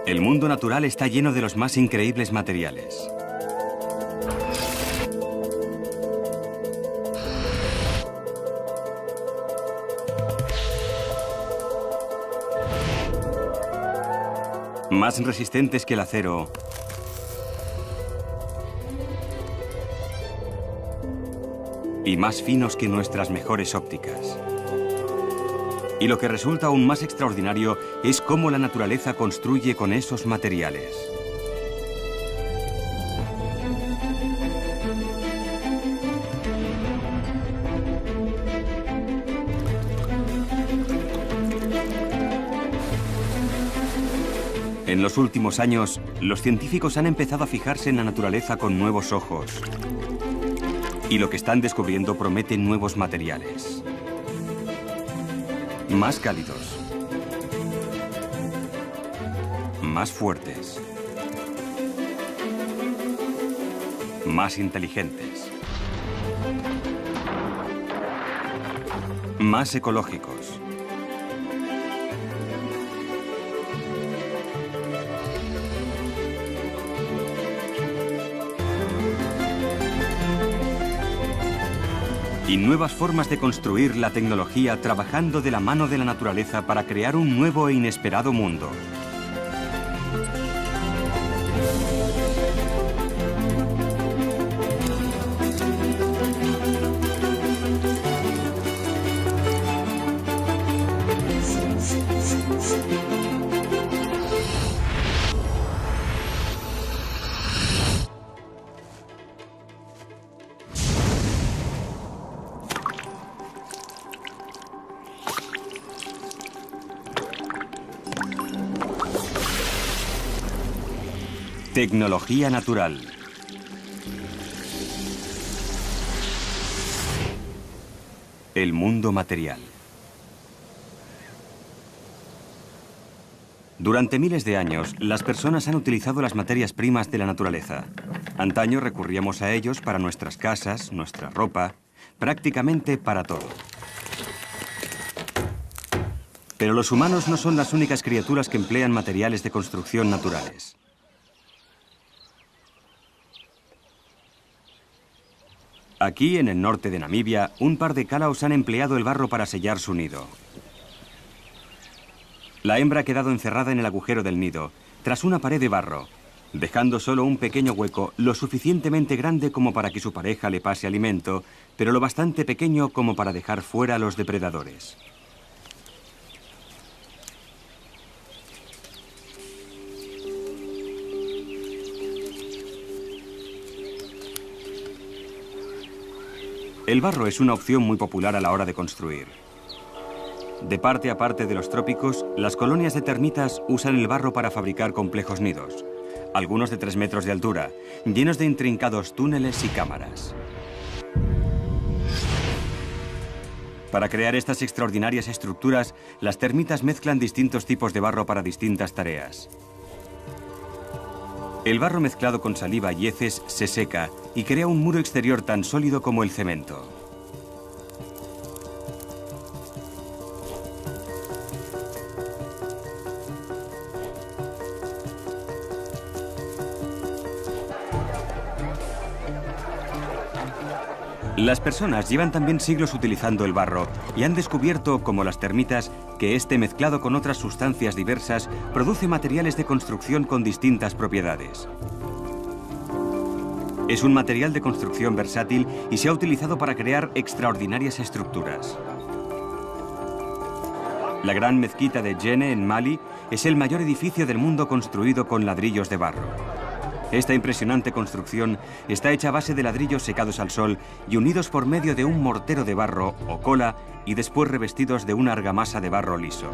El mundo natural está lleno de los más increíbles materiales. Más resistentes que el acero. Y más finos que nuestras mejores ópticas. Y lo que resulta aún más extraordinario es cómo la naturaleza construye con esos materiales. En los últimos años, los científicos han empezado a fijarse en la naturaleza con nuevos ojos. Y lo que están descubriendo promete nuevos materiales. Más cálidos. Más fuertes. Más inteligentes. Más ecológicos. Y nuevas formas de construir la tecnología trabajando de la mano de la naturaleza para crear un nuevo e inesperado mundo. Tecnología natural. El mundo material. Durante miles de años, las personas han utilizado las materias primas de la naturaleza. Antaño recurríamos a ellos para nuestras casas, nuestra ropa, prácticamente para todo. Pero los humanos no son las únicas criaturas que emplean materiales de construcción naturales. Aquí, en el norte de Namibia, un par de calaos han empleado el barro para sellar su nido. La hembra ha quedado encerrada en el agujero del nido, tras una pared de barro, dejando solo un pequeño hueco lo suficientemente grande como para que su pareja le pase alimento, pero lo bastante pequeño como para dejar fuera a los depredadores. El barro es una opción muy popular a la hora de construir. De parte a parte de los trópicos, las colonias de termitas usan el barro para fabricar complejos nidos, algunos de 3 metros de altura, llenos de intrincados túneles y cámaras. Para crear estas extraordinarias estructuras, las termitas mezclan distintos tipos de barro para distintas tareas. El barro mezclado con saliva y heces se seca y crea un muro exterior tan sólido como el cemento. Las personas llevan también siglos utilizando el barro y han descubierto, como las termitas, que este mezclado con otras sustancias diversas produce materiales de construcción con distintas propiedades. Es un material de construcción versátil y se ha utilizado para crear extraordinarias estructuras. La gran mezquita de Djenné, en Mali, es el mayor edificio del mundo construido con ladrillos de barro. Esta impresionante construcción está hecha a base de ladrillos secados al sol y unidos por medio de un mortero de barro o cola y después revestidos de una argamasa de barro liso.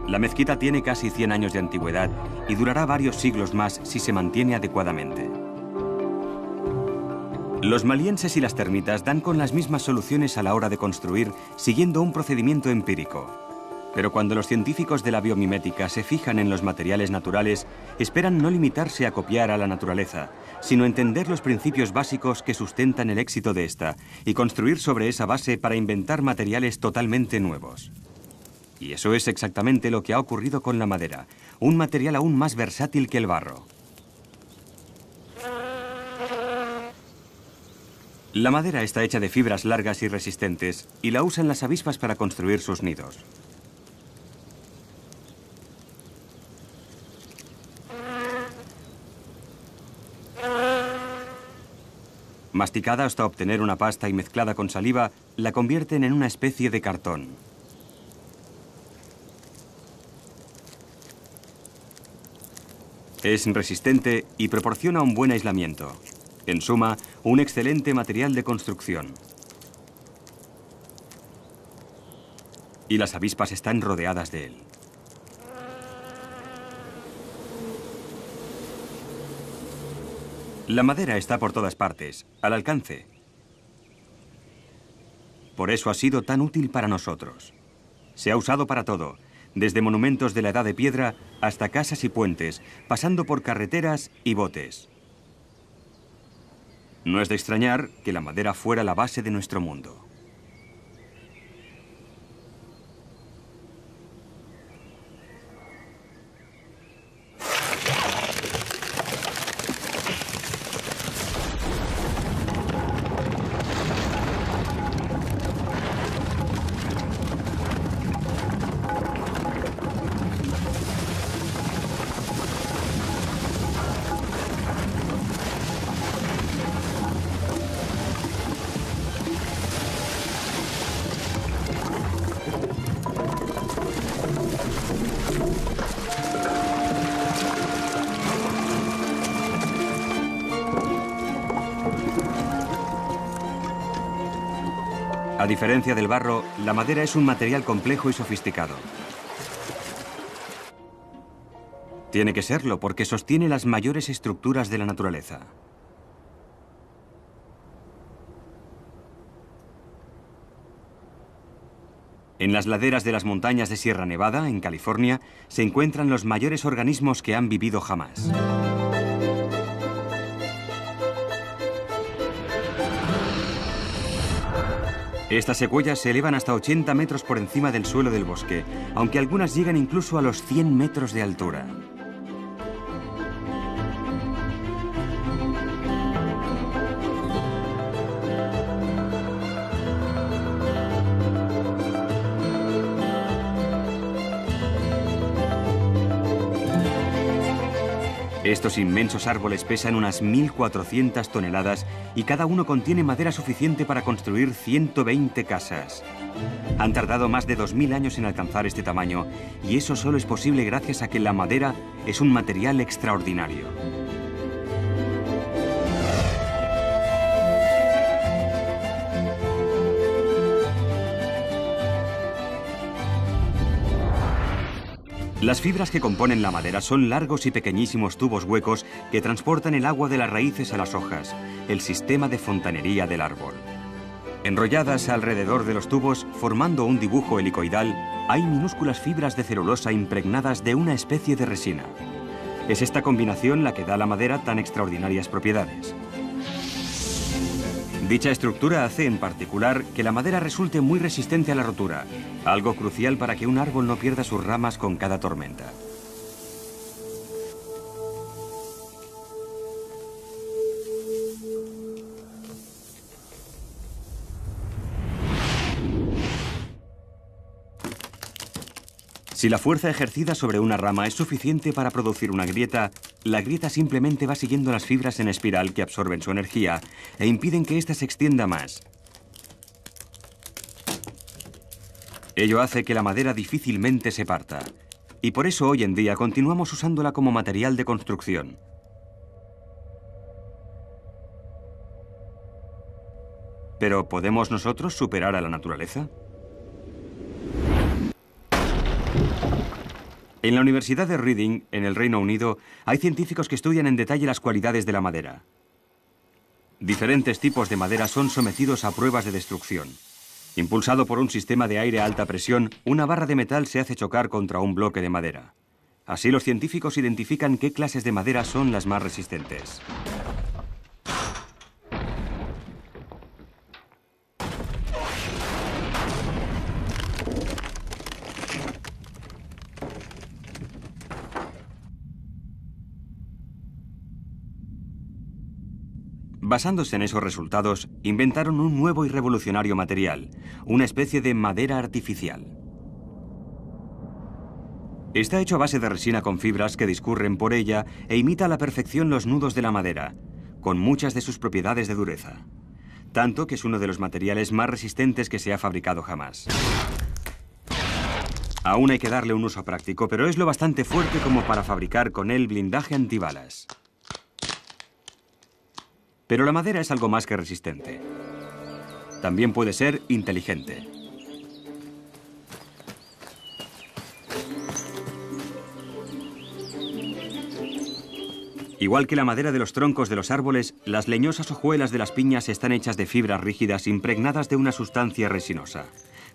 La mezquita tiene casi 100 años de antigüedad y durará varios siglos más si se mantiene adecuadamente. Los malienses y las termitas dan con las mismas soluciones a la hora de construir, siguiendo un procedimiento empírico. Pero cuando los científicos de la biomimética se fijan en los materiales naturales, esperan no limitarse a copiar a la naturaleza, sino entender los principios básicos que sustentan el éxito de esta y construir sobre esa base para inventar materiales totalmente nuevos. Y eso es exactamente lo que ha ocurrido con la madera, un material aún más versátil que el barro. La madera está hecha de fibras largas y resistentes y la usan las avispas para construir sus nidos. Masticada hasta obtener una pasta y mezclada con saliva, la convierten en una especie de cartón. Es resistente y proporciona un buen aislamiento. En suma, un excelente material de construcción. Y las avispas están rodeadas de él. La madera está por todas partes, al alcance. Por eso ha sido tan útil para nosotros. Se ha usado para todo, desde monumentos de la Edad de Piedra hasta casas y puentes, pasando por carreteras y botes. No es de extrañar que la madera fuera la base de nuestro mundo. A diferencia del barro, la madera es un material complejo y sofisticado. Tiene que serlo porque sostiene las mayores estructuras de la naturaleza. En las laderas de las montañas de Sierra Nevada, en California, se encuentran los mayores organismos que han vivido jamás. Estas secuoyas se elevan hasta 80 metros por encima del suelo del bosque, aunque algunas llegan incluso a los 100 metros de altura. Estos inmensos árboles pesan unas 1.400 toneladas y cada uno contiene madera suficiente para construir 120 casas. Han tardado más de 2000 años en alcanzar este tamaño y eso solo es posible gracias a que la madera es un material extraordinario. Las fibras que componen la madera son largos y pequeñísimos tubos huecos que transportan el agua de las raíces a las hojas, el sistema de fontanería del árbol. Enrolladas alrededor de los tubos, formando un dibujo helicoidal, hay minúsculas fibras de celulosa impregnadas de una especie de resina. Es esta combinación la que da a la madera tan extraordinarias propiedades. Dicha estructura hace, en particular, que la madera resulte muy resistente a la rotura, algo crucial para que un árbol no pierda sus ramas con cada tormenta. Si la fuerza ejercida sobre una rama es suficiente para producir una grieta, la grieta simplemente va siguiendo las fibras en espiral que absorben su energía e impiden que ésta se extienda más. Ello hace que la madera difícilmente se parta, y por eso hoy en día continuamos usándola como material de construcción. ¿Pero podemos nosotros superar a la naturaleza? En la Universidad de Reading, en el Reino Unido, hay científicos que estudian en detalle las cualidades de la madera. Diferentes tipos de madera son sometidos a pruebas de destrucción. Impulsado por un sistema de aire a alta presión, una barra de metal se hace chocar contra un bloque de madera. Así los científicos identifican qué clases de madera son las más resistentes. Basándose en esos resultados, inventaron un nuevo y revolucionario material, una especie de madera artificial. Está hecho a base de resina con fibras que discurren por ella e imita a la perfección los nudos de la madera, con muchas de sus propiedades de dureza. Tanto que es uno de los materiales más resistentes que se ha fabricado jamás. Aún hay que darle un uso práctico, pero es lo bastante fuerte como para fabricar con él blindaje antibalas. Pero la madera es algo más que resistente. También puede ser inteligente. Igual que la madera de los troncos de los árboles, las leñosas hojuelas de las piñas están hechas de fibras rígidas impregnadas de una sustancia resinosa.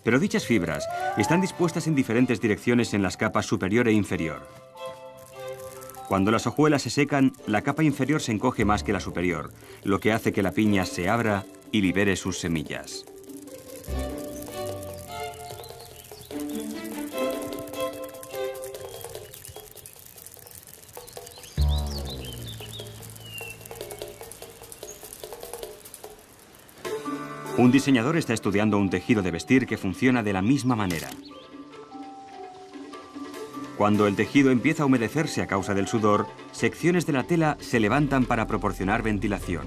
Pero dichas fibras están dispuestas en diferentes direcciones en las capas superior e inferior. Cuando las hojuelas se secan, la capa inferior se encoge más que la superior, lo que hace que la piña se abra y libere sus semillas. Un diseñador está estudiando un tejido de vestir que funciona de la misma manera. Cuando el tejido empieza a humedecerse a causa del sudor, secciones de la tela se levantan para proporcionar ventilación.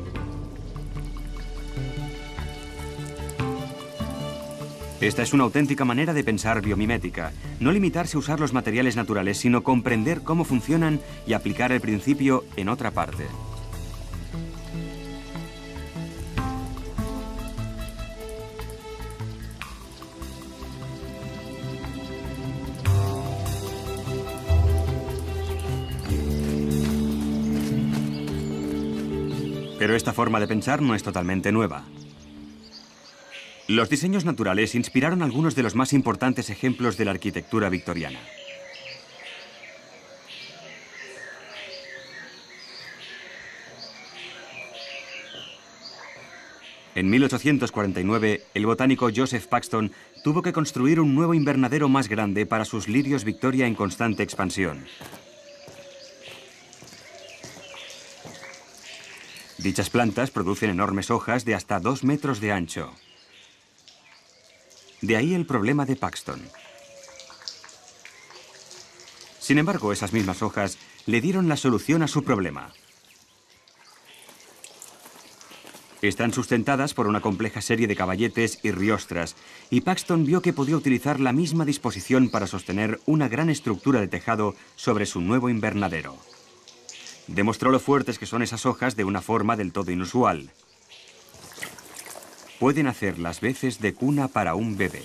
Esta es una auténtica manera de pensar biomimética, no limitarse a usar los materiales naturales, sino comprender cómo funcionan y aplicar el principio en otra parte. Pero esta forma de pensar no es totalmente nueva. Los diseños naturales inspiraron algunos de los más importantes ejemplos de la arquitectura victoriana. En 1849, el botánico Joseph Paxton tuvo que construir un nuevo invernadero más grande para sus lirios Victoria en constante expansión. Dichas plantas producen enormes hojas de hasta 2 metros de ancho. De ahí el problema de Paxton. Sin embargo, esas mismas hojas le dieron la solución a su problema. Están sustentadas por una compleja serie de caballetes y riostras, y Paxton vio que podía utilizar la misma disposición para sostener una gran estructura de tejado sobre su nuevo invernadero. Demostró lo fuertes que son esas hojas de una forma del todo inusual. Pueden hacer las veces de cuna para un bebé.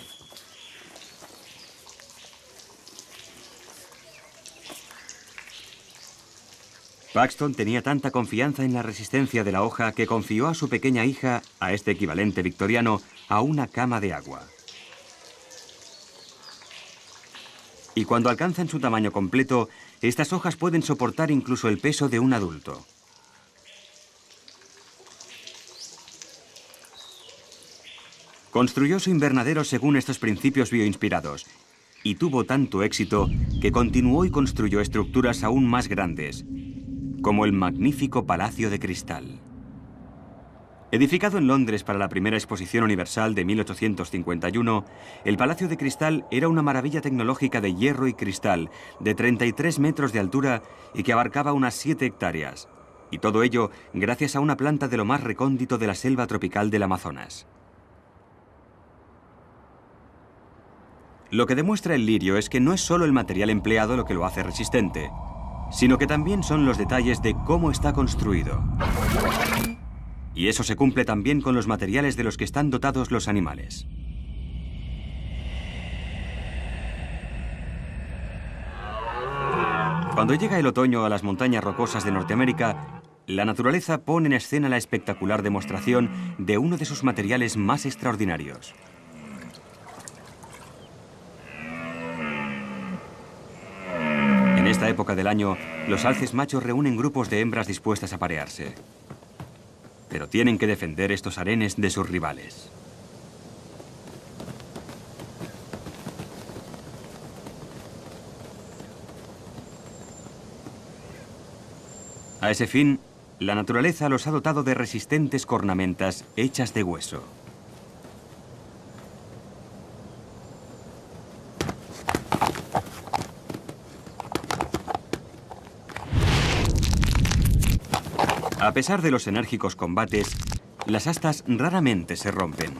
Paxton tenía tanta confianza en la resistencia de la hoja que confió a su pequeña hija, a este equivalente victoriano, a una cama de agua. Y cuando alcanzan su tamaño completo, estas hojas pueden soportar incluso el peso de un adulto. Construyó su invernadero según estos principios bioinspirados y tuvo tanto éxito que continuó y construyó estructuras aún más grandes, como el magnífico Palacio de Cristal. Edificado en Londres para la primera Exposición Universal de 1851, el Palacio de Cristal era una maravilla tecnológica de hierro y cristal de 33 metros de altura y que abarcaba unas 7 hectáreas. Y todo ello gracias a una planta de lo más recóndito de la selva tropical del Amazonas. Lo que demuestra el lirio es que no es solo el material empleado lo que lo hace resistente, sino que también son los detalles de cómo está construido. Y eso se cumple también con los materiales de los que están dotados los animales. Cuando llega el otoño a las montañas rocosas de Norteamérica, la naturaleza pone en escena la espectacular demostración de uno de sus materiales más extraordinarios. En esta época del año, los alces machos reúnen grupos de hembras dispuestas a parearse. Pero tienen que defender estos harenes de sus rivales. A ese fin, La naturaleza los ha dotado de resistentes cornamentas hechas de hueso. A pesar de los enérgicos combates, las astas raramente se rompen.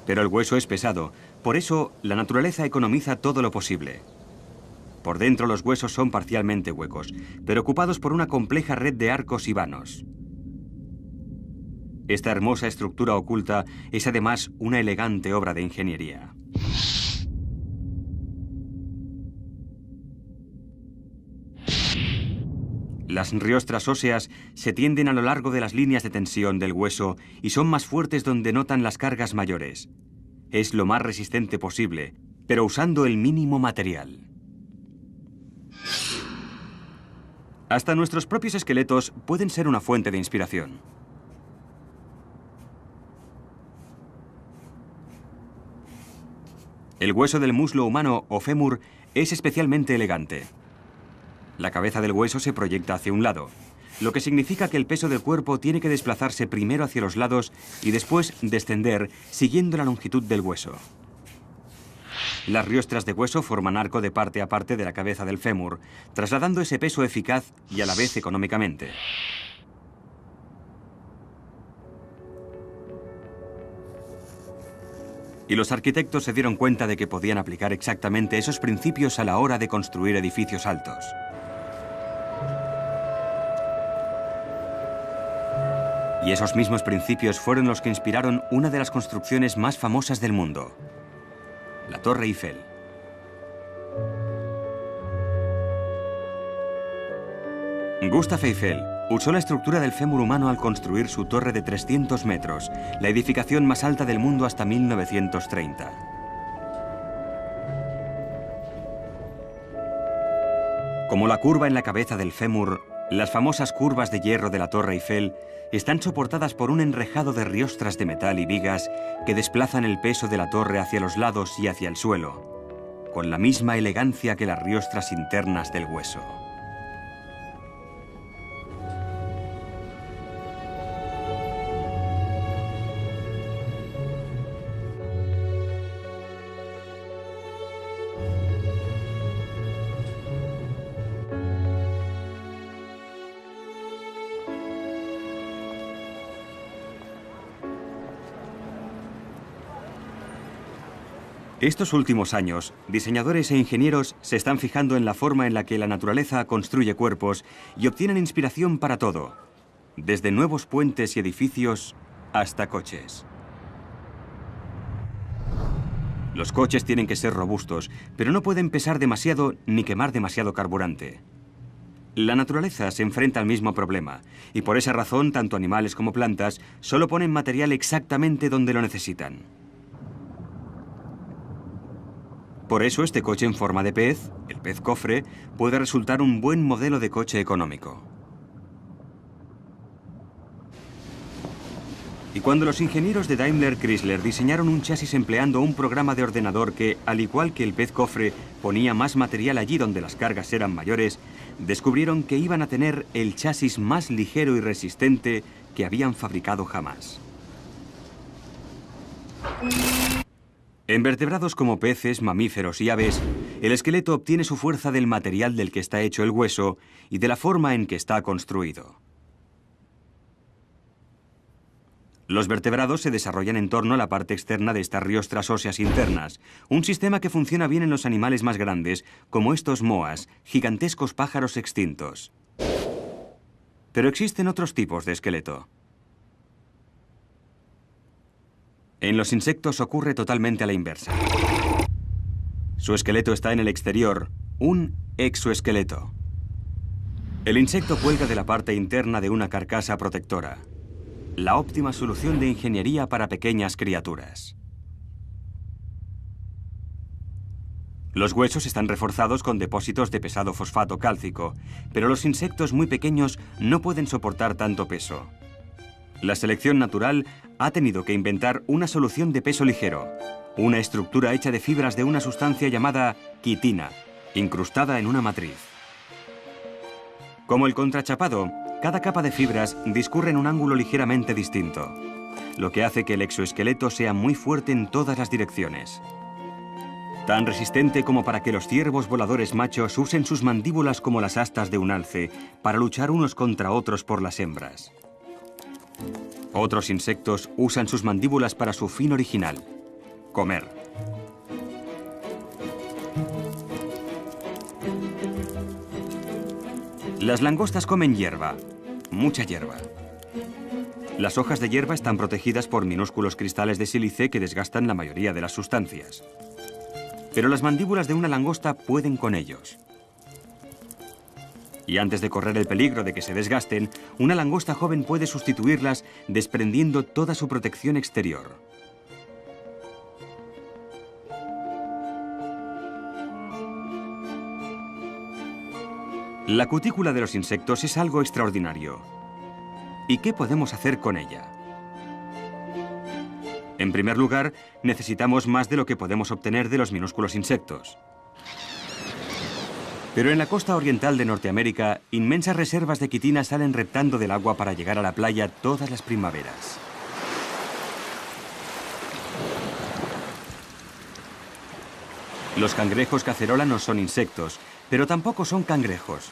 Pero el hueso es pesado, por eso la naturaleza economiza todo lo posible. Por dentro los huesos son parcialmente huecos, pero ocupados por una compleja red de arcos y vanos. Esta hermosa estructura oculta es además una elegante obra de ingeniería. Las riostras óseas se tienden a lo largo de las líneas de tensión del hueso y son más fuertes donde notan las cargas mayores. Es lo más resistente posible, pero usando el mínimo material. Hasta nuestros propios esqueletos pueden ser una fuente de inspiración. El hueso del muslo humano o fémur es especialmente elegante. La cabeza del hueso se proyecta hacia un lado, lo que significa que el peso del cuerpo tiene que desplazarse primero hacia los lados y después descender siguiendo la longitud del hueso. Las riostras de hueso forman arco de parte a parte de la cabeza del fémur, trasladando ese peso eficaz y a la vez económicamente. Y los arquitectos se dieron cuenta de que podían aplicar exactamente esos principios a la hora de construir edificios altos. Y esos mismos principios fueron los que inspiraron una de las construcciones más famosas del mundo, la Torre Eiffel. Gustave Eiffel usó la estructura del fémur humano al construir su torre de 300 metros, la edificación más alta del mundo hasta 1930. Como la curva en la cabeza del fémur, las famosas curvas de hierro de la Torre Eiffel están soportadas por un enrejado de riostras de metal y vigas que desplazan el peso de la torre hacia los lados y hacia el suelo, con la misma elegancia que las riostras internas del hueso. Estos últimos años, diseñadores e ingenieros se están fijando en la forma en la que la naturaleza construye cuerpos y obtienen inspiración para todo, desde nuevos puentes y edificios hasta coches. Los coches tienen que ser robustos, pero no pueden pesar demasiado ni quemar demasiado carburante. La naturaleza se enfrenta al mismo problema, y por esa razón tanto animales como plantas solo ponen material exactamente donde lo necesitan. Por eso este coche en forma de pez, el pez cofre, puede resultar un buen modelo de coche económico. Y cuando los ingenieros de Daimler Chrysler diseñaron un chasis empleando un programa de ordenador que, al igual que el pez cofre, ponía más material allí donde las cargas eran mayores, descubrieron que iban a tener el chasis más ligero y resistente que habían fabricado jamás. En vertebrados como peces, mamíferos y aves, el esqueleto obtiene su fuerza del material del que está hecho el hueso y de la forma en que está construido. Los vertebrados se desarrollan en torno a la parte externa de estas riostras óseas internas, un sistema que funciona bien en los animales más grandes, como estos moas, gigantescos pájaros extintos. Pero existen otros tipos de esqueleto. En los insectos ocurre totalmente a la inversa. Su esqueleto está en el exterior, un exoesqueleto. El insecto cuelga de la parte interna de una carcasa protectora. La óptima solución de ingeniería para pequeñas criaturas. Los huesos están reforzados con depósitos de pesado fosfato cálcico, pero los insectos muy pequeños no pueden soportar tanto peso. La selección natural ha tenido que inventar una solución de peso ligero, una estructura hecha de fibras de una sustancia llamada quitina, incrustada en una matriz. Como el contrachapado, cada capa de fibras discurre en un ángulo ligeramente distinto, lo que hace que el exoesqueleto sea muy fuerte en todas las direcciones. Tan resistente como para que los ciervos voladores machos usen sus mandíbulas como las astas de un alce para luchar unos contra otros por las hembras. Otros insectos usan sus mandíbulas para su fin original, comer. Las langostas comen hierba, mucha hierba. Las hojas de hierba están protegidas por minúsculos cristales de sílice que desgastan la mayoría de las sustancias. Pero las mandíbulas de una langosta pueden con ellos. Y antes de correr el peligro de que se desgasten, una langosta joven puede sustituirlas desprendiendo toda su protección exterior. La cutícula de los insectos es algo extraordinario. ¿Y qué podemos hacer con ella? En primer lugar, necesitamos más de lo que podemos obtener de los minúsculos insectos. Pero en la costa oriental de Norteamérica, inmensas reservas de quitina salen reptando del agua para llegar a la playa todas las primaveras. Los cangrejos cacerola no son insectos, pero tampoco son cangrejos.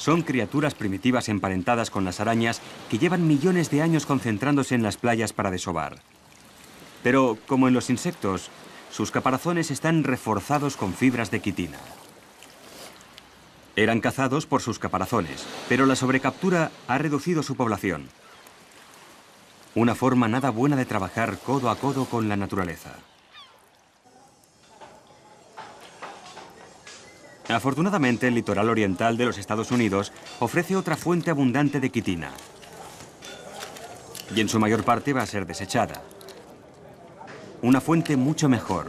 Son criaturas primitivas emparentadas con las arañas que llevan millones de años concentrándose en las playas para desovar. Pero, como en los insectos, sus caparazones están reforzados con fibras de quitina. Eran cazados por sus caparazones, pero la sobrecaptura ha reducido su población. Una forma nada buena de trabajar codo a codo con la naturaleza. Afortunadamente, el litoral oriental de los Estados Unidos ofrece otra fuente abundante de quitina. Y en su mayor parte va a ser desechada. Una fuente mucho mejor.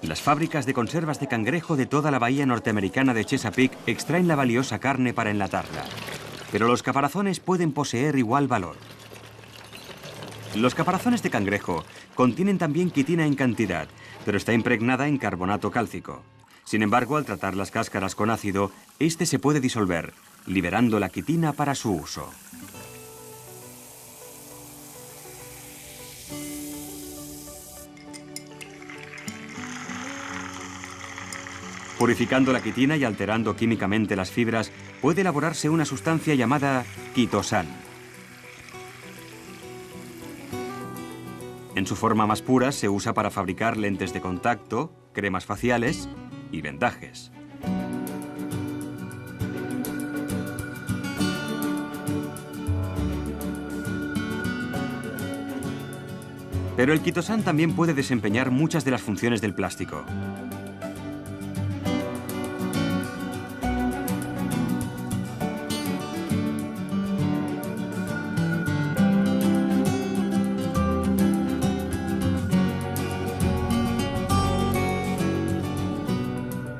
Las fábricas de conservas de cangrejo de toda la bahía norteamericana de Chesapeake extraen la valiosa carne para enlatarla. Pero los caparazones pueden poseer igual valor. Los caparazones de cangrejo contienen también quitina en cantidad, pero está impregnada en carbonato cálcico. Sin embargo, al tratar las cáscaras con ácido, este se puede disolver, liberando la quitina para su uso. Purificando la quitina y alterando químicamente las fibras, puede elaborarse una sustancia llamada quitosán. En su forma más pura se usa para fabricar lentes de contacto, cremas faciales y vendajes. Pero el quitosán también puede desempeñar muchas de las funciones del plástico.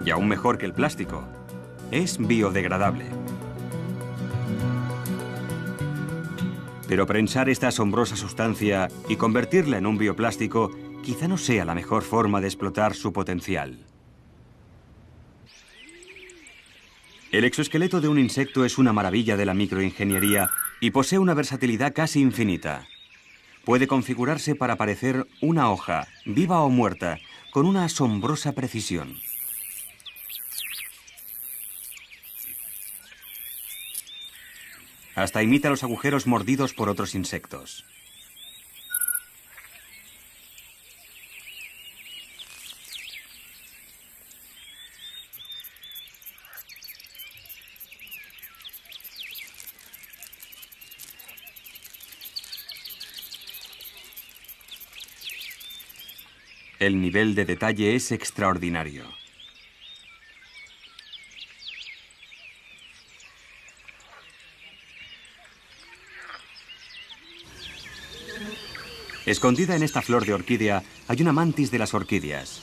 Y aún mejor que el plástico, es biodegradable. Pero prensar esta asombrosa sustancia y convertirla en un bioplástico quizá no sea la mejor forma de explotar su potencial. El exoesqueleto de un insecto es una maravilla de la microingeniería y posee una versatilidad casi infinita. Puede configurarse para parecer una hoja, viva o muerta, con una asombrosa precisión. Hasta imita los agujeros mordidos por otros insectos. El nivel de detalle es extraordinario. Escondida en esta flor de orquídea hay una mantis de las orquídeas.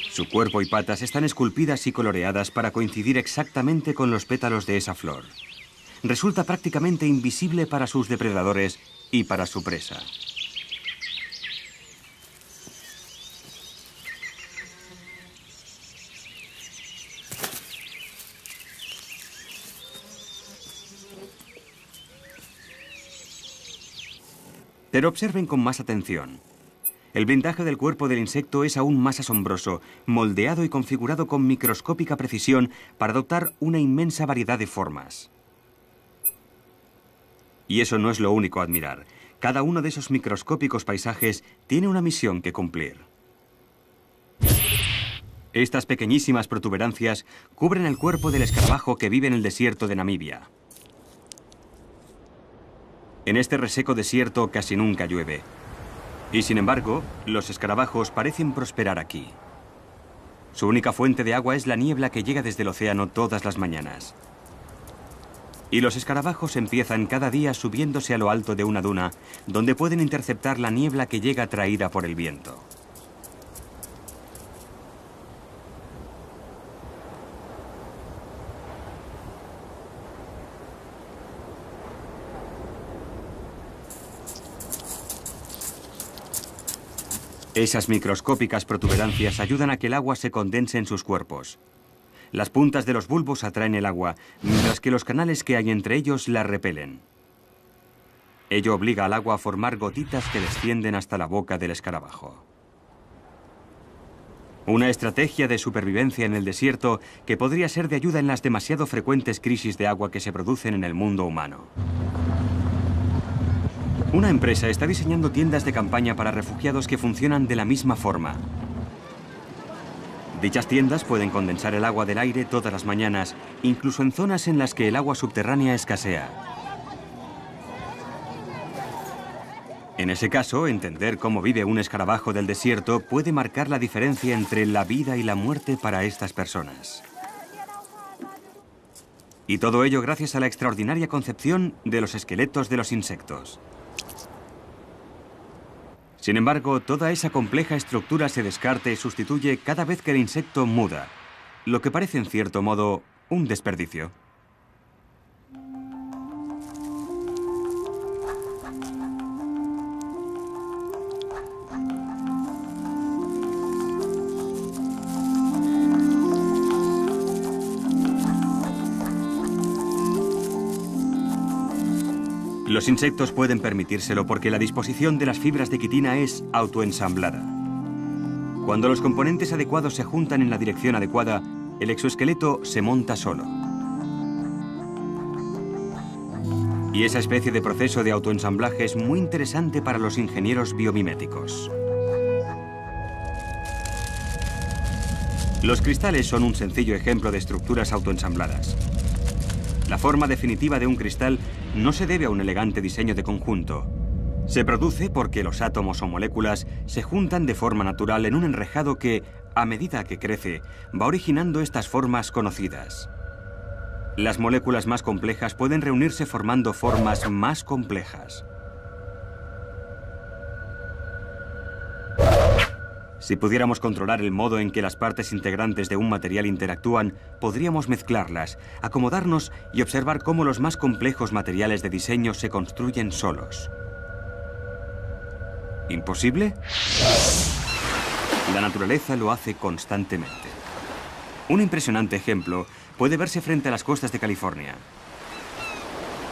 Su cuerpo y patas están esculpidas y coloreadas para coincidir exactamente con los pétalos de esa flor. Resulta prácticamente invisible para sus depredadores y para su presa. Pero observen con más atención. El blindaje del cuerpo del insecto es aún más asombroso, moldeado y configurado con microscópica precisión para adoptar una inmensa variedad de formas. Y eso no es lo único a admirar. Cada uno de esos microscópicos paisajes tiene una misión que cumplir. Estas pequeñísimas protuberancias cubren el cuerpo del escarabajo que vive en el desierto de Namibia. En este reseco desierto casi nunca llueve. Y sin embargo, los escarabajos parecen prosperar aquí. Su única fuente de agua es la niebla que llega desde el océano todas las mañanas. Y los escarabajos empiezan cada día subiéndose a lo alto de una duna, donde pueden interceptar la niebla que llega traída por el viento. Esas microscópicas protuberancias ayudan a que el agua se condense en sus cuerpos. Las puntas de los bulbos atraen el agua, mientras que los canales que hay entre ellos la repelen. Ello obliga al agua a formar gotitas que descienden hasta la boca del escarabajo. Una estrategia de supervivencia en el desierto que podría ser de ayuda en las demasiado frecuentes crisis de agua que se producen en el mundo humano. Una empresa está diseñando tiendas de campaña para refugiados que funcionan de la misma forma. Dichas tiendas pueden condensar el agua del aire todas las mañanas, incluso en zonas en las que el agua subterránea escasea. En ese caso, entender cómo vive un escarabajo del desierto puede marcar la diferencia entre la vida y la muerte para estas personas. Y todo ello gracias a la extraordinaria concepción de los esqueletos de los insectos. Sin embargo, toda esa compleja estructura se descarta y sustituye cada vez que el insecto muda, lo que parece en cierto modo un desperdicio. Los insectos pueden permitírselo porque la disposición de las fibras de quitina es autoensamblada. Cuando los componentes adecuados se juntan en la dirección adecuada, el exoesqueleto se monta solo. Y esa especie de proceso de autoensamblaje es muy interesante para los ingenieros biomiméticos. Los cristales son un sencillo ejemplo de estructuras autoensambladas. La forma definitiva de un cristal no se debe a un elegante diseño de conjunto. Se produce porque los átomos o moléculas se juntan de forma natural en un enrejado que, a medida que crece, va originando estas formas conocidas. Las moléculas más complejas pueden reunirse formando formas más complejas. Si pudiéramos controlar el modo en que las partes integrantes de un material interactúan, podríamos mezclarlas, acomodarnos y observar cómo los más complejos materiales de diseño se construyen solos. ¿Imposible? La naturaleza lo hace constantemente. Un impresionante ejemplo puede verse frente a las costas de California.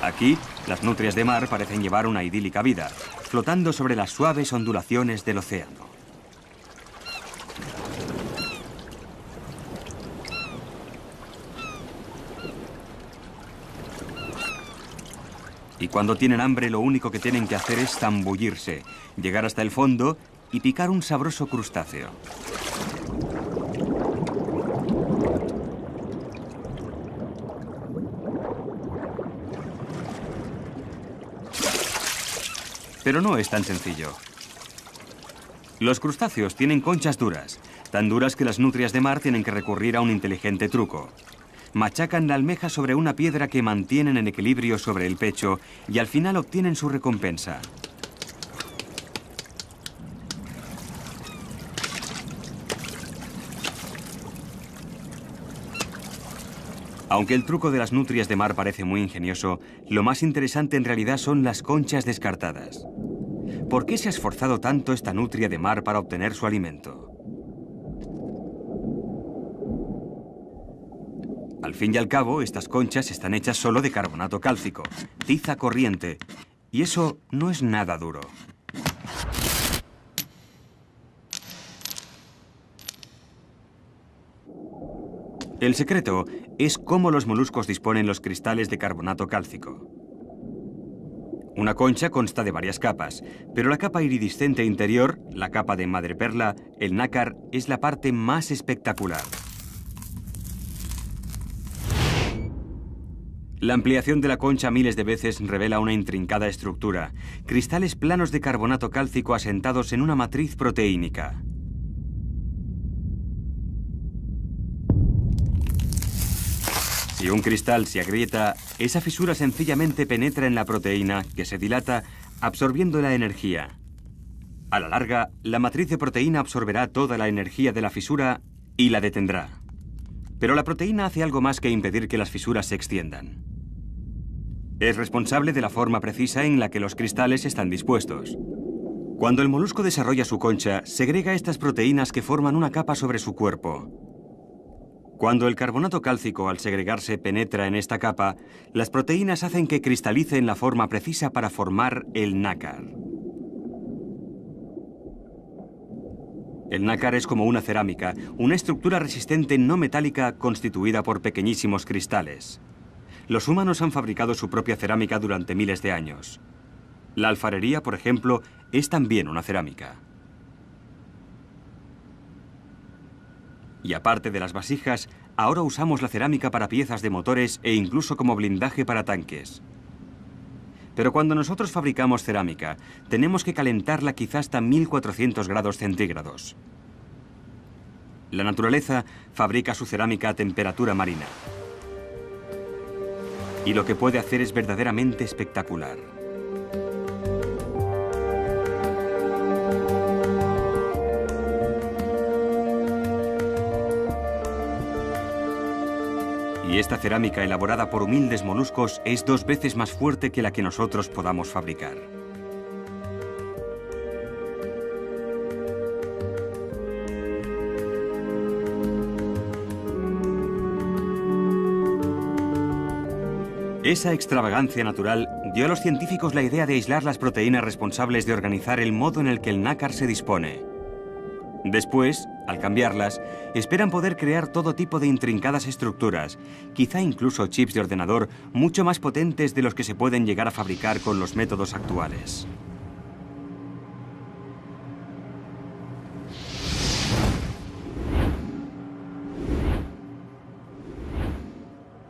Aquí, las nutrias de mar parecen llevar una idílica vida, flotando sobre las suaves ondulaciones del océano. Y cuando tienen hambre, lo único que tienen que hacer es zambullirse, llegar hasta el fondo y picar un sabroso crustáceo. Pero no es tan sencillo. Los crustáceos tienen conchas duras, tan duras que las nutrias de mar tienen que recurrir a un inteligente truco. Machacan la almeja sobre una piedra que mantienen en equilibrio sobre el pecho y al final obtienen su recompensa. Aunque el truco de las nutrias de mar parece muy ingenioso, lo más interesante en realidad son las conchas descartadas. ¿Por qué se ha esforzado tanto esta nutria de mar para obtener su alimento? Al fin y al cabo, estas conchas están hechas solo de carbonato cálcico, tiza corriente, y eso no es nada duro. El secreto es cómo los moluscos disponen los cristales de carbonato cálcico. Una concha consta de varias capas, pero la capa iridiscente interior, la capa de madreperla, el nácar, es la parte más espectacular. La ampliación de la concha miles de veces revela una intrincada estructura, cristales planos de carbonato cálcico asentados en una matriz proteínica. Si un cristal se agrieta, esa fisura sencillamente penetra en la proteína, que se dilata, absorbiendo la energía. A la larga, la matriz de proteína absorberá toda la energía de la fisura y la detendrá. Pero la proteína hace algo más que impedir que las fisuras se extiendan. Es responsable de la forma precisa en la que los cristales están dispuestos. Cuando el molusco desarrolla su concha, segrega estas proteínas que forman una capa sobre su cuerpo. Cuando el carbonato cálcico, al segregarse, penetra en esta capa, las proteínas hacen que cristalice en la forma precisa para formar el nácar. El nácar es como una cerámica, una estructura resistente no metálica constituida por pequeñísimos cristales. Los humanos han fabricado su propia cerámica durante miles de años. La alfarería, por ejemplo, es también una cerámica. Y aparte de las vasijas, ahora usamos la cerámica para piezas de motores e incluso como blindaje para tanques. Pero cuando nosotros fabricamos cerámica, tenemos que calentarla quizás hasta 1400 grados centígrados. La naturaleza fabrica su cerámica a temperatura marina. Y lo que puede hacer es verdaderamente espectacular. Y esta cerámica elaborada por humildes moluscos es 2 veces más fuerte que la que nosotros podamos fabricar. Esa extravagancia natural dio a los científicos la idea de aislar las proteínas responsables de organizar el modo en el que el nácar se dispone. Después, al cambiarlas, esperan poder crear todo tipo de intrincadas estructuras, quizá incluso chips de ordenador mucho más potentes de los que se pueden llegar a fabricar con los métodos actuales.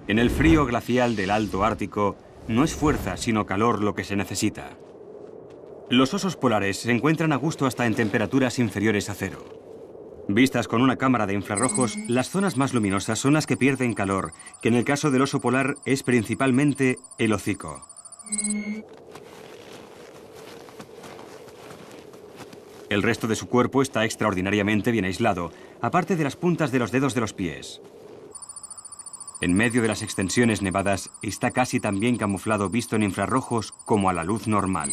En el frío glacial del Alto Ártico, no es fuerza sino calor lo que se necesita. Los osos polares se encuentran a gusto hasta en temperaturas inferiores a 0. Vistas con una cámara de infrarrojos, las zonas más luminosas son las que pierden calor, que en el caso del oso polar es principalmente el hocico. El resto de su cuerpo está extraordinariamente bien aislado, aparte de las puntas de los dedos de los pies. En medio de las extensiones nevadas está casi tan bien camuflado visto en infrarrojos como a la luz normal.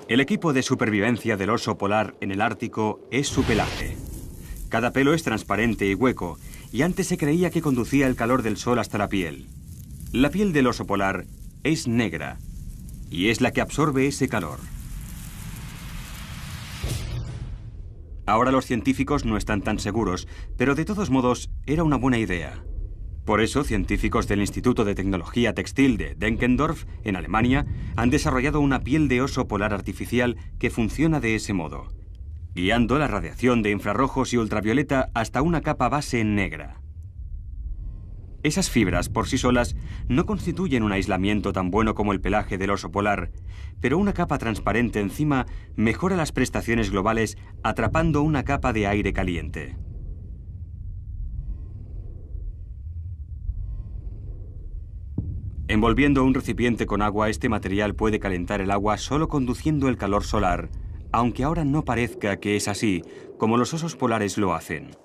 El equipo de supervivencia del oso polar en el Ártico es su pelaje. Cada pelo es transparente y hueco, y antes se creía que conducía el calor del sol hasta la piel. La piel del oso polar es negra, y es la que absorbe ese calor. Ahora los científicos no están tan seguros, pero de todos modos era una buena idea. Por eso, científicos del Instituto de Tecnología Textil de Denkendorf, en Alemania, han desarrollado una piel de oso polar artificial que funciona de ese modo, guiando la radiación de infrarrojos y ultravioleta hasta una capa base negra. Esas fibras, por sí solas, no constituyen un aislamiento tan bueno como el pelaje del oso polar, pero una capa transparente encima mejora las prestaciones globales atrapando una capa de aire caliente. Envolviendo un recipiente con agua, este material puede calentar el agua solo conduciendo el calor solar, aunque ahora no parezca que es así, como los osos polares lo hacen.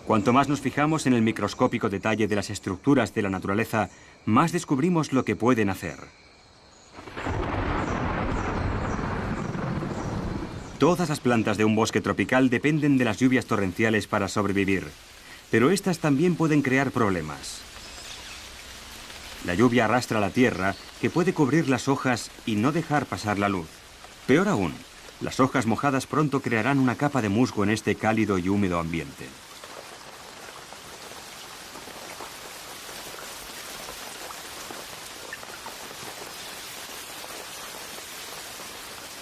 Cuanto más nos fijamos en el microscópico detalle de las estructuras de la naturaleza, más descubrimos lo que pueden hacer. Todas las plantas de un bosque tropical dependen de las lluvias torrenciales para sobrevivir. Pero estas también pueden crear problemas. La lluvia arrastra la tierra, que puede cubrir las hojas y no dejar pasar la luz. Peor aún, Las hojas mojadas pronto crearán una capa de musgo en este cálido y húmedo ambiente.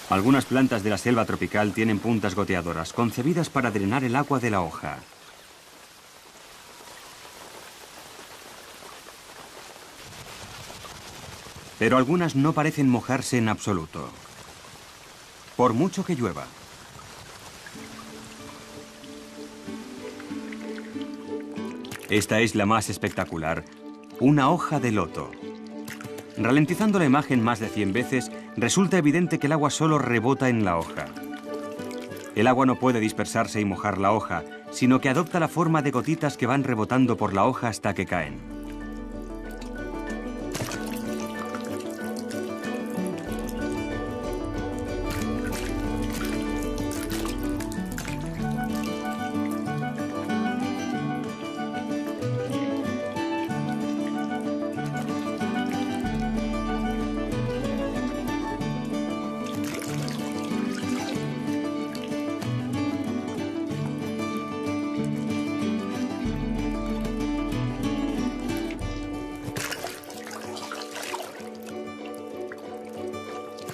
Algunas plantas de la selva tropical tienen puntas goteadoras, concebidas para drenar el agua de la hoja. Pero algunas no parecen mojarse en absoluto, por mucho que llueva. Esta es la más espectacular, una hoja de loto. Ralentizando la imagen más de 100 veces, resulta evidente que el agua solo rebota en la hoja. El agua no puede dispersarse y mojar la hoja, sino que adopta la forma de gotitas que van rebotando por la hoja hasta que caen.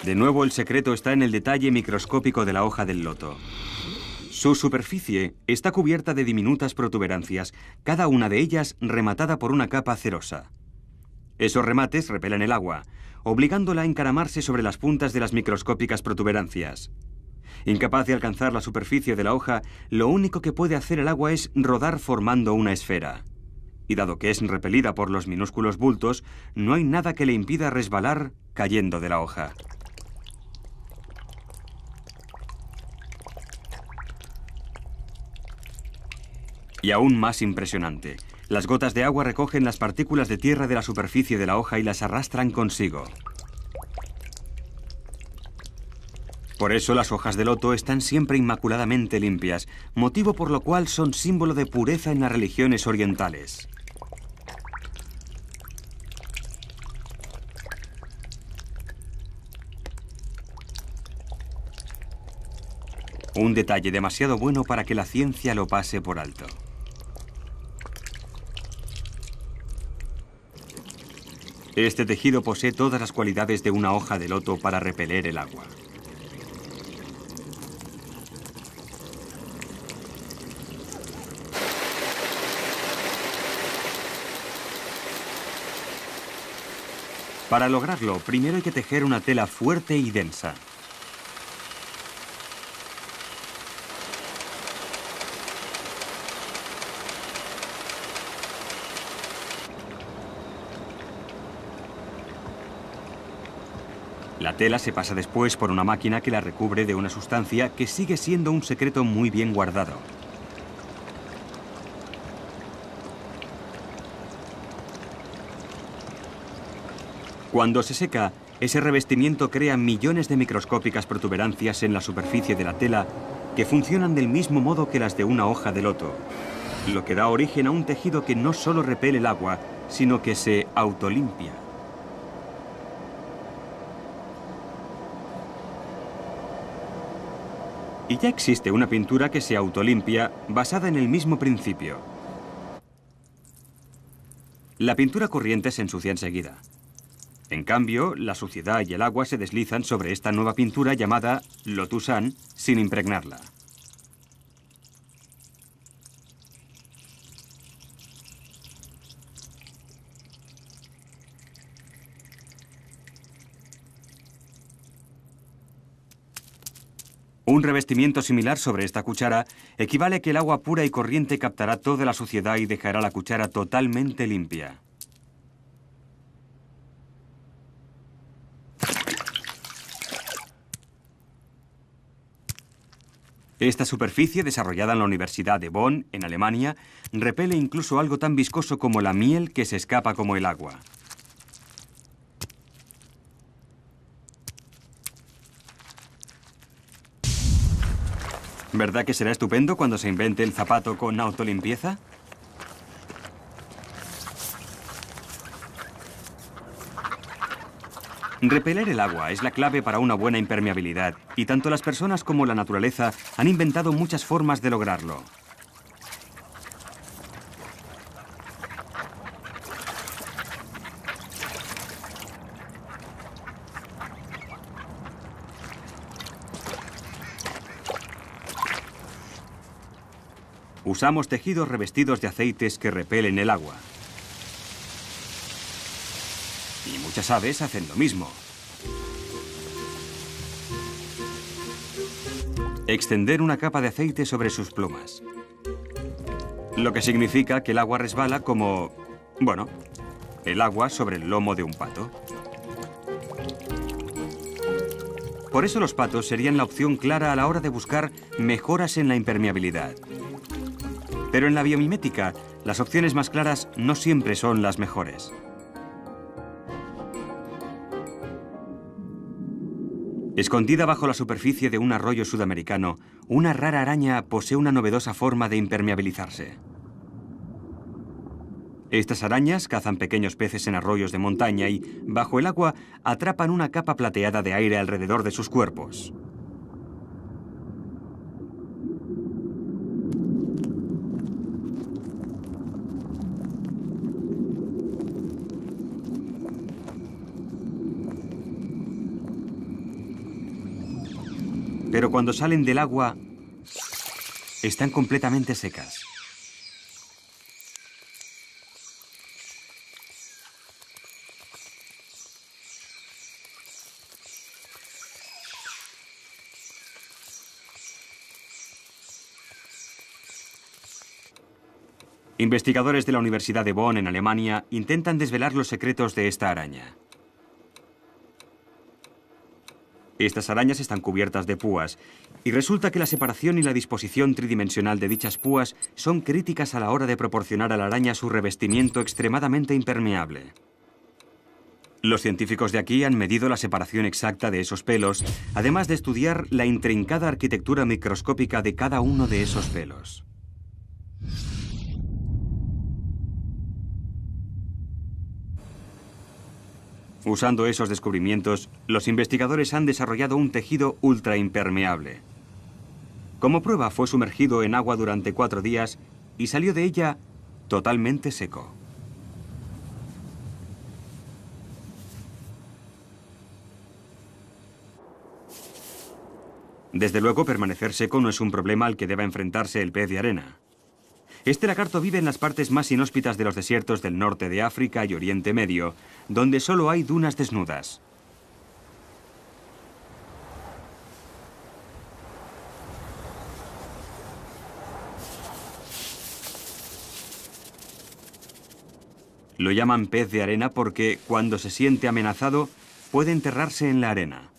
De nuevo, el secreto está en el detalle microscópico de la hoja del loto. Su superficie está cubierta de diminutas protuberancias, cada una de ellas rematada por una capa cerosa. Esos remates repelen el agua, obligándola a encaramarse sobre las puntas de las microscópicas protuberancias. Incapaz de alcanzar la superficie de la hoja, lo único que puede hacer el agua es rodar formando una esfera. Y dado que es repelida por los minúsculos bultos, no hay nada que le impida resbalar cayendo de la hoja. Y aún más impresionante, las gotas de agua recogen las partículas de tierra de la superficie de la hoja y las arrastran consigo. Por eso las hojas de loto están siempre inmaculadamente limpias, motivo por lo cual son símbolo de pureza en las religiones orientales. Un detalle demasiado bueno para que la ciencia lo pase por alto. Este tejido posee todas las cualidades de una hoja de loto para repeler el agua. Para lograrlo, primero hay que tejer una tela fuerte y densa. La tela se pasa después por una máquina que la recubre de una sustancia que sigue siendo un secreto muy bien guardado. Cuando se seca, ese revestimiento crea millones de microscópicas protuberancias en la superficie de la tela que funcionan del mismo modo que las de una hoja de loto, lo que da origen a un tejido que no solo repele el agua, sino que se autolimpia. Y ya existe una pintura que se autolimpia basada en el mismo principio. La pintura corriente se ensucia enseguida. En cambio, la suciedad y el agua se deslizan sobre esta nueva pintura llamada Lotusan sin impregnarla. Un revestimiento similar sobre esta cuchara equivale a que el agua pura y corriente captará toda la suciedad y dejará la cuchara totalmente limpia. Esta superficie, desarrollada en la Universidad de Bonn, en Alemania, repele incluso algo tan viscoso como la miel que se escapa como el agua. ¿Verdad que será estupendo cuando se invente el zapato con autolimpieza? Repeler el agua es la clave para una buena impermeabilidad, y tanto las personas como la naturaleza han inventado muchas formas de lograrlo. Usamos tejidos revestidos de aceites que repelen el agua. Y muchas aves hacen lo mismo. Extender una capa de aceite sobre sus plumas. Lo que significa que el agua resbala como, bueno, el agua sobre el lomo de un pato. Por eso los patos serían la opción clara a la hora de buscar mejoras en la impermeabilidad. Pero en la biomimética, las opciones más claras no siempre son las mejores. Escondida bajo la superficie de un arroyo sudamericano, una rara araña posee una novedosa forma de impermeabilizarse. Estas arañas cazan pequeños peces en arroyos de montaña y, bajo el agua, atrapan una capa plateada de aire alrededor de sus cuerpos. Pero cuando salen del agua, están completamente secas. Investigadores de la Universidad de Bonn, en Alemania, intentan desvelar los secretos de esta araña. Estas arañas están cubiertas de púas, y resulta que la separación y la disposición tridimensional de dichas púas son críticas a la hora de proporcionar a la araña su revestimiento extremadamente impermeable. Los científicos de aquí han medido la separación exacta de esos pelos, además de estudiar la intrincada arquitectura microscópica de cada uno de esos pelos. Usando esos descubrimientos, los investigadores han desarrollado un tejido ultraimpermeable. Como prueba, fue sumergido en agua durante 4 días y salió de ella totalmente seco. Desde luego, permanecer seco no es un problema al que deba enfrentarse el pez de arena. Este lagarto vive en las partes más inhóspitas de los desiertos del norte de África y Oriente Medio, donde solo hay dunas desnudas. Lo llaman pez de arena porque, cuando se siente amenazado, puede enterrarse en la arena.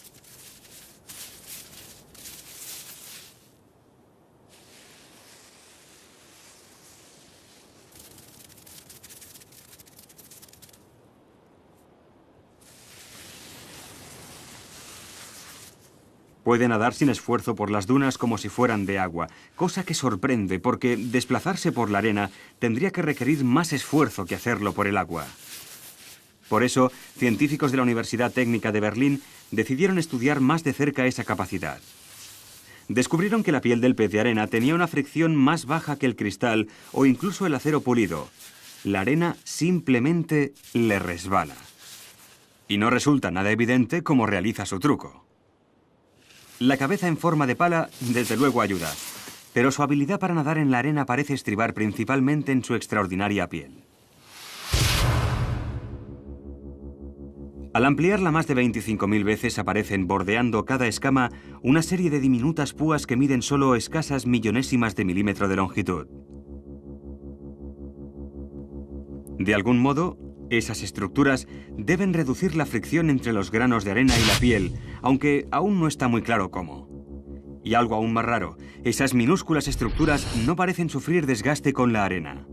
Puede nadar sin esfuerzo por las dunas como si fueran de agua, cosa que sorprende porque desplazarse por la arena tendría que requerir más esfuerzo que hacerlo por el agua. Por eso, científicos de la Universidad Técnica de Berlín decidieron estudiar más de cerca esa capacidad. Descubrieron que la piel del pez de arena tenía una fricción más baja que el cristal o incluso el acero pulido. La arena simplemente le resbala. Y no resulta nada evidente cómo realiza su truco. La cabeza en forma de pala, desde luego, ayuda, pero su habilidad para nadar en la arena parece estribar principalmente en su extraordinaria piel. Al ampliarla más de 25.000 veces aparecen, bordeando cada escama, una serie de diminutas púas que miden solo escasas millonésimas de milímetro de longitud. De algún modo, esas estructuras deben reducir la fricción entre los granos de arena y la piel, aunque aún no está muy claro cómo. Y algo aún más raro, esas minúsculas estructuras no parecen sufrir desgaste con la arena.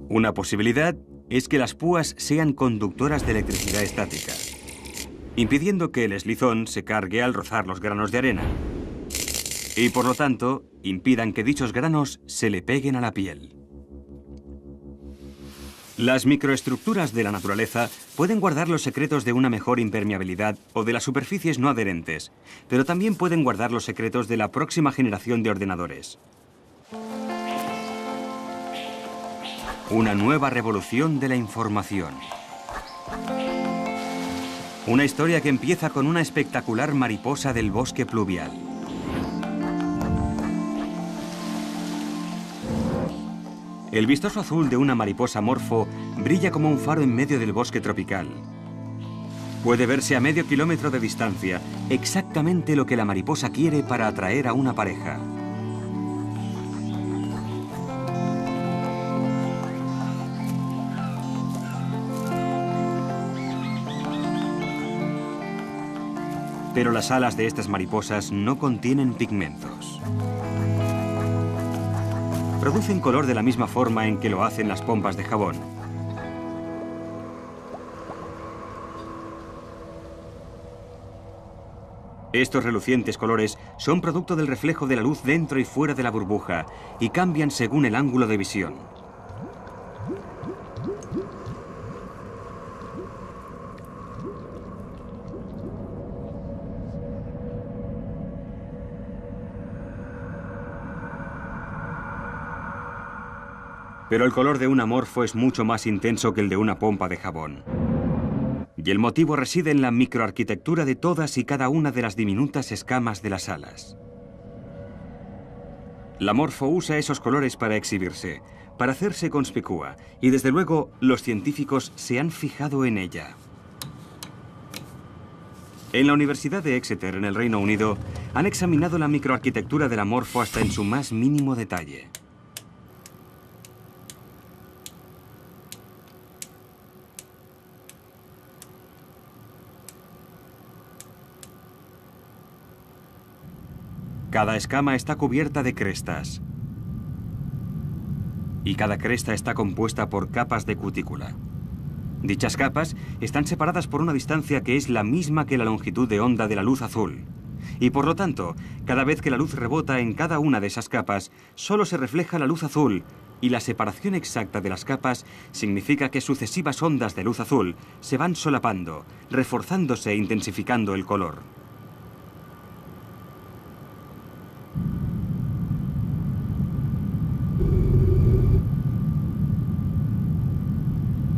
Una posibilidad es que las púas sean conductoras de electricidad estática, impidiendo que el eslizón se cargue al rozar los granos de arena, y por lo tanto impidan que dichos granos se le peguen a la piel. Las microestructuras de la naturaleza pueden guardar los secretos de una mejor impermeabilidad o de las superficies no adherentes, pero también pueden guardar los secretos de la próxima generación de ordenadores. Una nueva revolución de la información. Una historia que empieza con una espectacular mariposa del bosque pluvial. El vistoso azul de una mariposa morfo brilla como un faro en medio del bosque tropical. Puede verse a medio kilómetro de distancia, exactamente lo que la mariposa quiere para atraer a una pareja. Pero las alas de estas mariposas no contienen pigmentos. Producen color de la misma forma en que lo hacen las pompas de jabón. Estos relucientes colores son producto del reflejo de la luz dentro y fuera de la burbuja y cambian según el ángulo de visión. Pero el color de un amorfo es mucho más intenso que el de una pompa de jabón. Y el motivo reside en la microarquitectura de todas y cada una de las diminutas escamas de las alas. La morfo usa esos colores para exhibirse, para hacerse conspicua, y desde luego los científicos se han fijado en ella. En la Universidad de Exeter, en el Reino Unido, han examinado la microarquitectura de la morfo hasta en su más mínimo detalle. Cada escama está cubierta de crestas. Y cada cresta está compuesta por capas de cutícula. Dichas capas están separadas por una distancia que es la misma que la longitud de onda de la luz azul. Y por lo tanto, cada vez que la luz rebota en cada una de esas capas, solo se refleja la luz azul, y la separación exacta de las capas significa que sucesivas ondas de luz azul se van solapando, reforzándose e intensificando el color.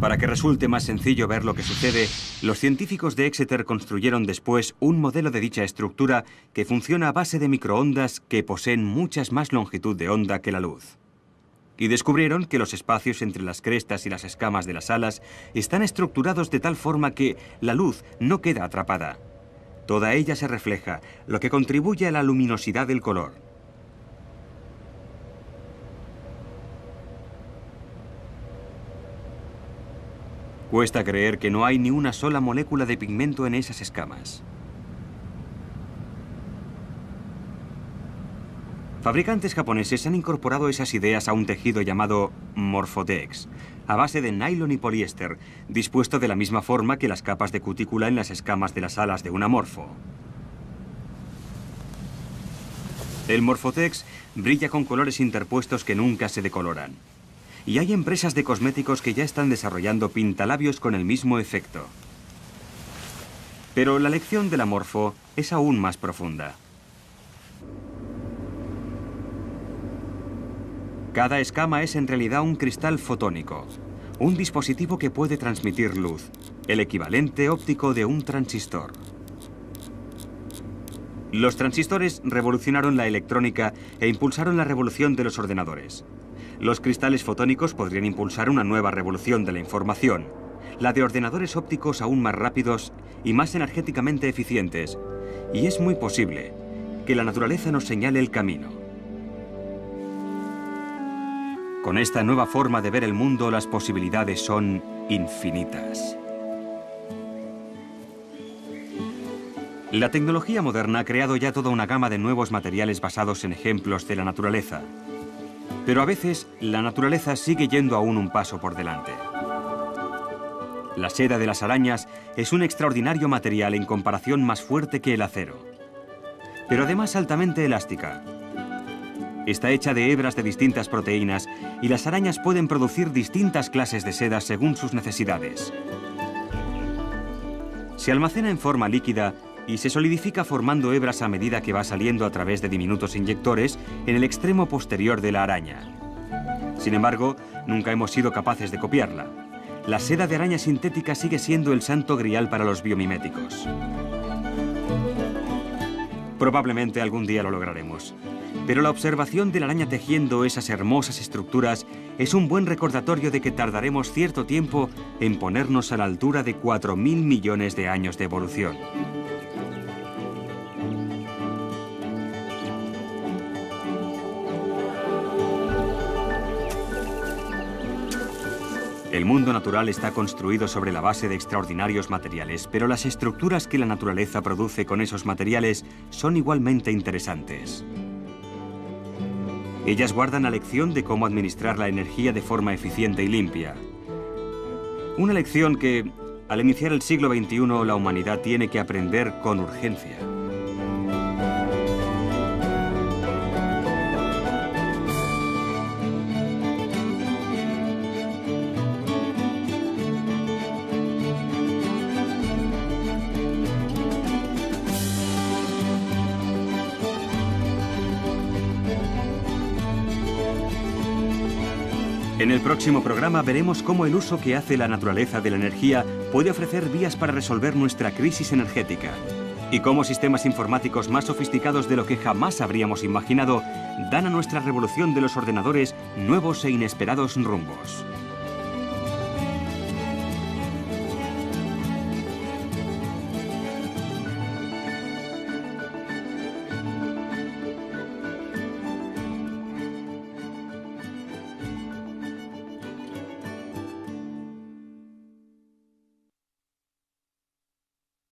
Para que resulte más sencillo ver lo que sucede, los científicos de Exeter construyeron después un modelo de dicha estructura que funciona a base de microondas que poseen muchas más longitud de onda que la luz. Y descubrieron que los espacios entre las crestas y las escamas de las alas están estructurados de tal forma que la luz no queda atrapada. Toda ella se refleja, lo que contribuye a la luminosidad del color. Cuesta creer que no hay ni una sola molécula de pigmento en esas escamas. Fabricantes japoneses han incorporado esas ideas a un tejido llamado Morphotex, a base de nylon y poliéster, dispuesto de la misma forma que las capas de cutícula en las escamas de las alas de un amorfo. El Morphotex brilla con colores interpuestos que nunca se decoloran. Y hay empresas de cosméticos que ya están desarrollando pintalabios con el mismo efecto. Pero la lección del amorfo es aún más profunda. Cada escama es en realidad un cristal fotónico, un dispositivo que puede transmitir luz, el equivalente óptico de un transistor. Los transistores revolucionaron la electrónica e impulsaron la revolución de los ordenadores. Los cristales fotónicos podrían impulsar una nueva revolución de la información, la de ordenadores ópticos aún más rápidos y más energéticamente eficientes. Y es muy posible que la naturaleza nos señale el camino. Con esta nueva forma de ver el mundo, las posibilidades son infinitas. La tecnología moderna ha creado ya toda una gama de nuevos materiales basados en ejemplos de la naturaleza. Pero a veces, la naturaleza sigue yendo aún un paso por delante. La seda de las arañas es un extraordinario material en comparación más fuerte que el acero, pero además altamente elástica. Está hecha de hebras de distintas proteínas y las arañas pueden producir distintas clases de seda según sus necesidades. Se almacena en forma líquida y se solidifica formando hebras a medida que va saliendo a través de diminutos inyectores en el extremo posterior de la araña. Sin embargo, nunca hemos sido capaces de copiarla. La seda de araña sintética sigue siendo el santo grial para los biomiméticos. Probablemente algún día lo lograremos. Pero la observación de la araña tejiendo esas hermosas estructuras es un buen recordatorio de que tardaremos cierto tiempo en ponernos a la altura de 4.000 millones de años de evolución. El mundo natural está construido sobre la base de extraordinarios materiales, pero las estructuras que la naturaleza produce con esos materiales son igualmente interesantes. Ellas guardan la lección de cómo administrar la energía de forma eficiente y limpia. Una lección que, al iniciar el siglo XXI, la humanidad tiene que aprender con urgencia. En el próximo programa veremos cómo el uso que hace la naturaleza de la energía puede ofrecer vías para resolver nuestra crisis energética y cómo sistemas informáticos más sofisticados de lo que jamás habríamos imaginado dan a nuestra revolución de los ordenadores nuevos e inesperados rumbos.